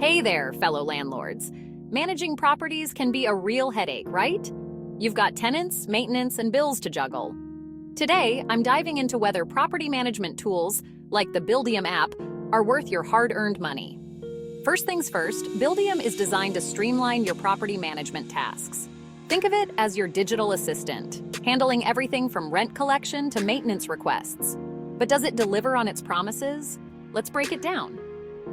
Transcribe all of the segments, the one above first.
Hey there, fellow landlords. Managing properties can be a real headache, right? You've got tenants, maintenance, and bills to juggle. Today, I'm diving into whether property management tools, like the Buildium app, are worth your hard-earned money. First things first, Buildium is designed to streamline your property management tasks. Think of it as your digital assistant, handling everything from rent collection to maintenance requests. But does it deliver on its promises? Let's break it down.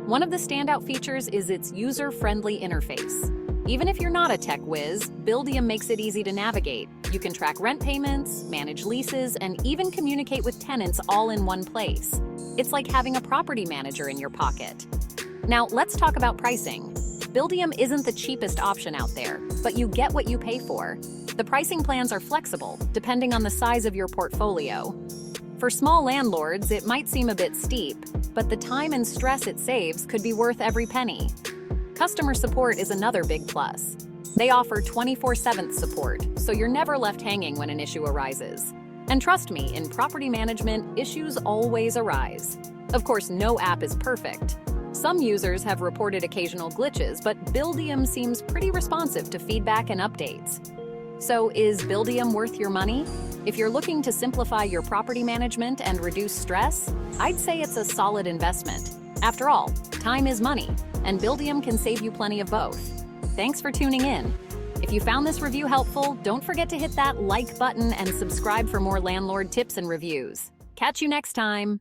One of the standout features is its user-friendly interface. Even if you're not a tech whiz, Buildium makes it easy to navigate. You can track rent payments, manage leases, and even communicate with tenants all in one place. It's like having a property manager in your pocket. Now, let's talk about pricing. Buildium isn't the cheapest option out there, but you get what you pay for. The pricing plans are flexible, depending on the size of your portfolio. For small landlords, it might seem a bit steep, but the time and stress it saves could be worth every penny. Customer support is another big plus. They offer 24/7 support, so you're never left hanging when an issue arises. And trust me, in property management, issues always arise. Of course, no app is perfect. Some users have reported occasional glitches, but Buildium seems pretty responsive to feedback and updates. So is Buildium worth your money? If you're looking to simplify your property management and reduce stress, I'd say it's a solid investment. After all, time is money, and Buildium can save you plenty of both. Thanks for tuning in. If you found this review helpful, don't forget to hit that like button and subscribe for more landlord tips and reviews. Catch you next time.